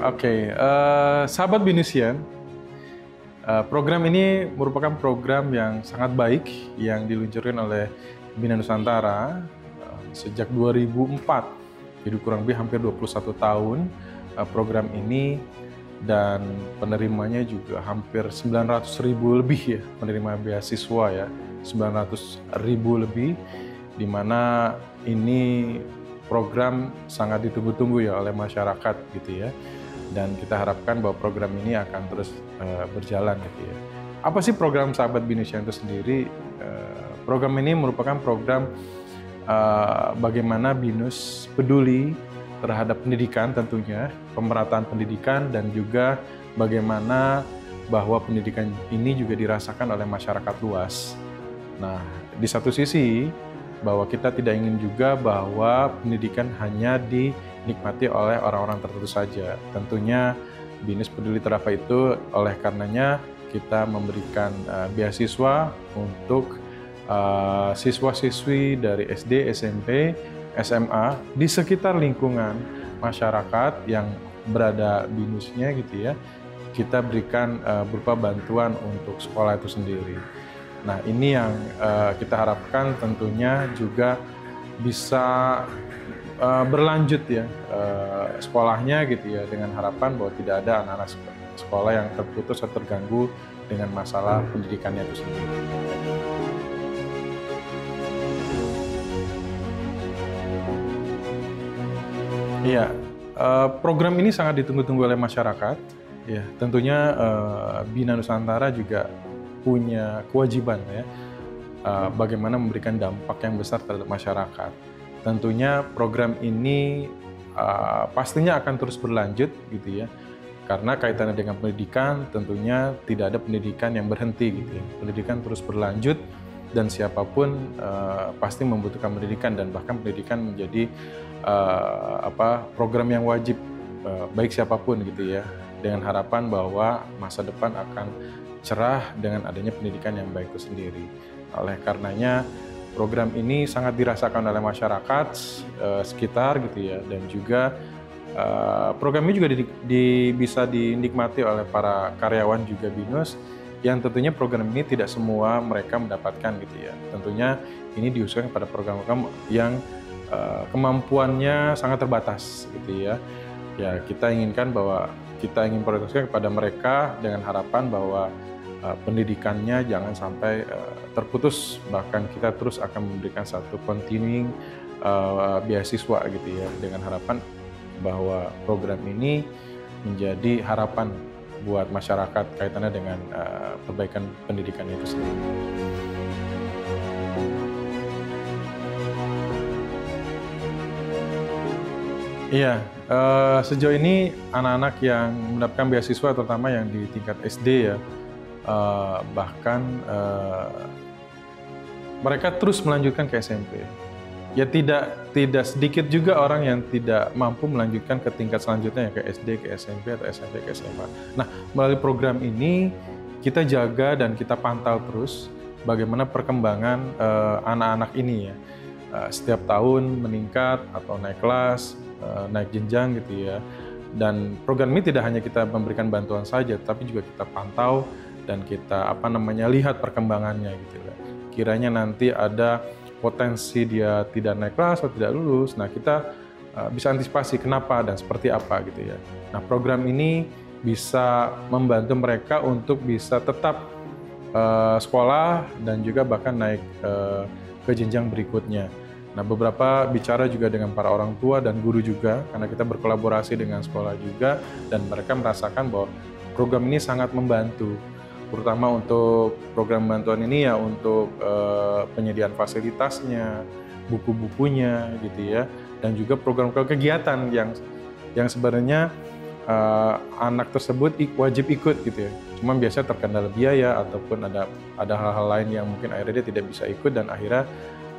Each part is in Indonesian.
Oke, sahabat Binus-yan, program ini merupakan program yang sangat baik yang diluncurkan oleh Bina Nusantara sejak 2004. Jadi kurang lebih hampir 21 tahun program ini, dan penerimanya juga hampir 900.000 lebih ya, penerima beasiswa ya, 900.000 lebih, di mana ini program sangat ditunggu-tunggu ya oleh masyarakat gitu ya. Dan kita harapkan bahwa program ini akan terus berjalan gitu ya. Apa sih program Sahabat Binus-yan itu sendiri? Program ini merupakan program bagaimana Binus peduli terhadap pendidikan tentunya, pemerataan pendidikan, dan juga bagaimana bahwa pendidikan ini juga dirasakan oleh masyarakat luas. Nah, di satu sisi bahwa kita tidak ingin juga bahwa pendidikan hanya dinikmati oleh orang-orang tertentu saja. Tentunya Binus peduli terhadap itu, oleh karenanya kita memberikan beasiswa untuk siswa-siswi dari SD, SMP, SMA di sekitar lingkungan masyarakat yang berada Binusnya gitu ya. Kita berikan berupa bantuan untuk sekolah itu sendiri. Nah, ini yang kita harapkan tentunya juga bisa berlanjut ya sekolahnya gitu ya, dengan harapan bahwa tidak ada anak-anak sekolah yang terputus atau terganggu dengan masalah pendidikannya itu sendiri. Iya, program ini sangat ditunggu-tunggu oleh masyarakat. Ya, tentunya Bina Nusantara juga punya kewajiban ya, bagaimana memberikan dampak yang besar terhadap masyarakat. Tentunya program ini pastinya akan terus berlanjut gitu ya, karena kaitannya dengan pendidikan, tentunya tidak ada pendidikan yang berhenti gitu ya. Pendidikan terus berlanjut, dan siapapun pasti membutuhkan pendidikan, dan bahkan pendidikan menjadi program yang wajib baik siapapun gitu ya, dengan harapan bahwa masa depan akan cerah dengan adanya pendidikan yang baik itu sendiri. Oleh karenanya program ini sangat dirasakan oleh masyarakat sekitar gitu ya, dan juga program ini juga bisa dinikmati oleh para karyawan juga Binus, yang tentunya program ini tidak semua mereka mendapatkan gitu ya. Tentunya ini diusulkan pada program-program yang kemampuannya sangat terbatas gitu ya. Ya, kita inginkan bahwa kita ingin prioritaskan kepada mereka dengan harapan bahwa pendidikannya jangan sampai terputus, bahkan kita terus akan memberikan satu continuing beasiswa gitu ya, dengan harapan bahwa program ini menjadi harapan buat masyarakat kaitannya dengan perbaikan pendidikan itu sendiri. Iya, sejauh ini anak-anak yang mendapatkan beasiswa, terutama yang di tingkat SD ya, bahkan mereka terus melanjutkan ke SMP. Ya, tidak sedikit juga orang yang tidak mampu melanjutkan ke tingkat selanjutnya ya, ke SD, ke SMP, atau SMP, ke SMA. Nah, melalui program ini kita jaga dan kita pantau terus bagaimana perkembangan anak-anak ini ya. Setiap tahun meningkat atau naik kelas, naik jenjang gitu ya. Dan program ini tidak hanya kita memberikan bantuan saja, tapi juga kita pantau dan kita lihat perkembangannya gitu ya. Kiranya nanti ada potensi dia tidak naik kelas atau tidak lulus, nah kita bisa antisipasi kenapa dan seperti apa gitu ya. Nah, program ini bisa membantu mereka untuk bisa tetap sekolah dan juga bahkan naik ke jenjang berikutnya. Nah, beberapa bicara juga dengan para orang tua dan guru juga, karena kita berkolaborasi dengan sekolah juga, dan mereka merasakan bahwa program ini sangat membantu, terutama untuk program bantuan ini ya, untuk penyediaan fasilitasnya, buku-bukunya gitu ya, dan juga program-program kegiatan yang sebenarnya anak tersebut wajib ikut gitu ya. Cuma biasanya terkendala biaya ataupun ada hal-hal lain yang mungkin akhirnya dia tidak bisa ikut, dan akhirnya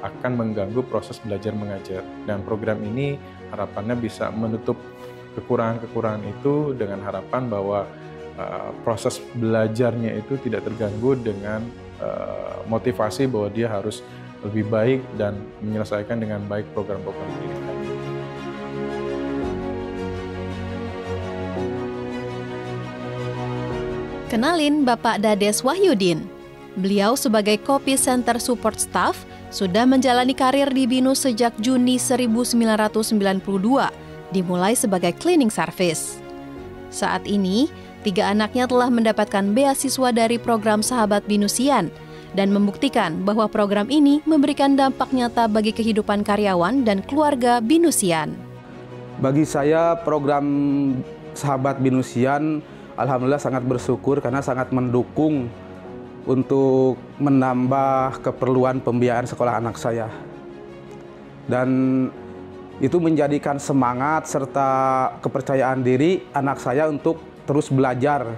akan mengganggu proses belajar mengajar. Dan program ini harapannya bisa menutup kekurangan-kekurangan itu, dengan harapan bahwa proses belajarnya itu tidak terganggu dengan motivasi bahwa dia harus lebih baik dan menyelesaikan dengan baik program-program pendidikan. Kenalin Bapak Dades Wahyudin. Beliau sebagai Copy Center Support Staff sudah menjalani karir di BINUS sejak Juni 1992, dimulai sebagai cleaning service. Saat ini, 3 anaknya telah mendapatkan beasiswa dari program Sahabat Binusian dan membuktikan bahwa program ini memberikan dampak nyata bagi kehidupan karyawan dan keluarga Binusian. Bagi saya program Sahabat Binusian alhamdulillah sangat bersyukur karena sangat mendukung untuk menambah keperluan pembiayaan sekolah anak saya. Dan itu menjadikan semangat serta kepercayaan diri anak saya untuk terus belajar.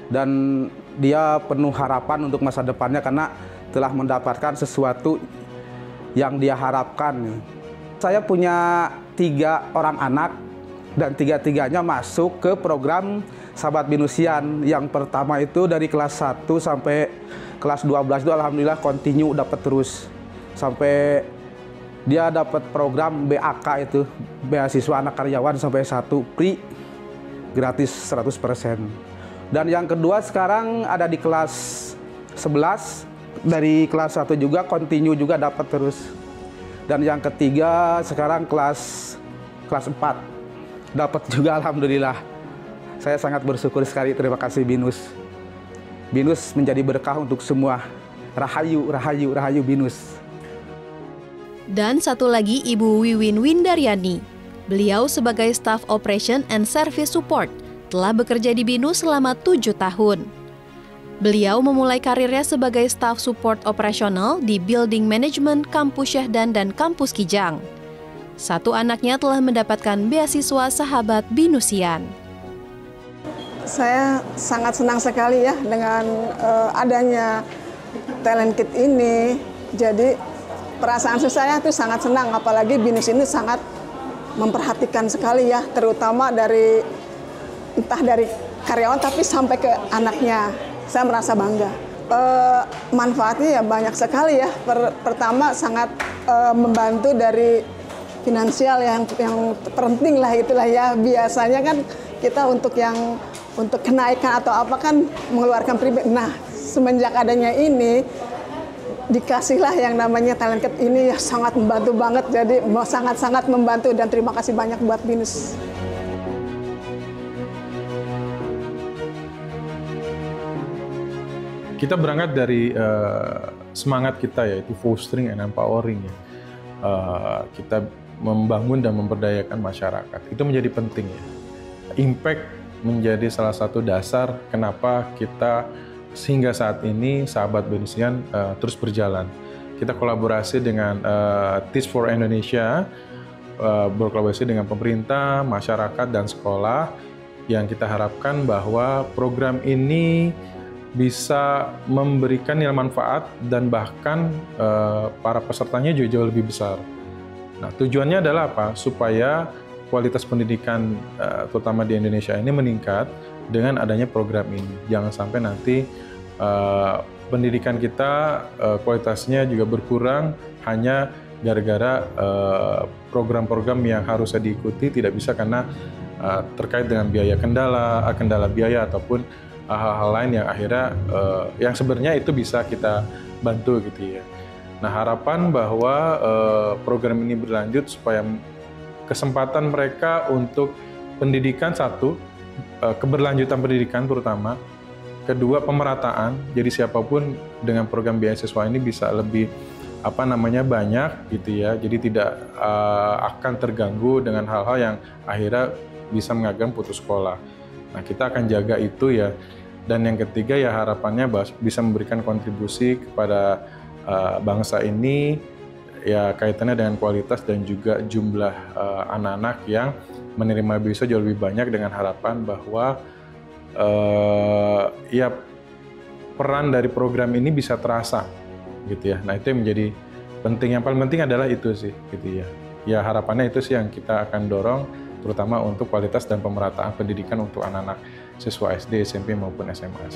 Dan dia penuh harapan untuk masa depannya karena telah mendapatkan sesuatu yang dia harapkan. Saya punya 3 orang anak dan 3-tiganya masuk ke program Sahabat Binusian. Yang pertama itu dari kelas 1 sampai kelas 12 itu alhamdulillah continue dapat terus. Sampai dia dapat program BAK itu, beasiswa anak karyawan sampai 1 free, gratis 100%. Dan yang kedua sekarang ada di kelas 11, dari kelas 1 juga continue juga dapat terus. Dan yang ketiga sekarang kelas 4. Dapat juga alhamdulillah. Saya sangat bersyukur sekali, terima kasih BINUS. BINUS menjadi berkah untuk semua. Rahayu, rahayu, rahayu BINUS. Dan satu lagi Ibu Wiwin Windaryani. Beliau sebagai Staff Operation and Service Support telah bekerja di BINUS selama 7 tahun. Beliau memulai karirnya sebagai Staff Support Operasional di Building Management Kampus Syahdan dan Kampus Kijang. 1 anaknya telah mendapatkan beasiswa Sahabat Binusian. Saya sangat senang sekali ya dengan adanya talent kit ini. Jadi perasaan saya itu sangat senang, apalagi BINUS ini sangat memperhatikan sekali ya, terutama dari entah dari karyawan tapi sampai ke anaknya. Saya merasa bangga. Manfaatnya ya banyak sekali ya. Pertama sangat membantu dari finansial yang penting lah itulah ya. Biasanya kan kita untuk kenaikan atau apa kan mengeluarkan pribadi. Nah, semenjak adanya ini dikasihlah yang namanya talent kit ini ya, sangat membantu banget. Jadi sangat-sangat membantu dan terima kasih banyak buat BINUS. Kita berangkat dari semangat kita, yaitu fostering and empowering ya. Kita membangun dan memberdayakan masyarakat. Itu menjadi penting ya. Impact menjadi salah satu dasar kenapa kita sehingga saat ini Sahabat Binusian terus berjalan. Kita kolaborasi dengan Teach for Indonesia, berkolaborasi dengan pemerintah, masyarakat, dan sekolah, yang kita harapkan bahwa program ini bisa memberikan nilai manfaat dan bahkan para pesertanya juga jauh lebih besar. Nah, tujuannya adalah apa? Supaya kualitas pendidikan terutama di Indonesia ini meningkat dengan adanya program ini. Jangan sampai nanti pendidikan kita kualitasnya juga berkurang hanya gara-gara program-program yang harusnya diikuti tidak bisa karena terkait dengan kendala biaya ataupun hal-hal lain yang akhirnya yang sebenarnya itu bisa kita bantu gitu ya. Nah, harapan bahwa program ini berlanjut supaya kesempatan mereka untuk pendidikan, satu, keberlanjutan pendidikan terutama, kedua, pemerataan. Jadi siapapun dengan program beasiswa ini bisa lebih banyak gitu ya. Jadi tidak akan terganggu dengan hal-hal yang akhirnya bisa mengancam putus sekolah. Nah, kita akan jaga itu ya. Dan yang ketiga ya harapannya bisa memberikan kontribusi kepada bangsa ini ya, kaitannya dengan kualitas dan juga jumlah anak-anak yang menerima beasiswa jauh lebih banyak, dengan harapan bahwa ya peran dari program ini bisa terasa gitu ya. Nah, itu yang menjadi penting. Yang paling penting adalah itu sih gitu ya. Ya harapannya itu sih yang kita akan dorong, terutama untuk kualitas dan pemerataan pendidikan untuk anak-anak siswa SD, SMP maupun SMA.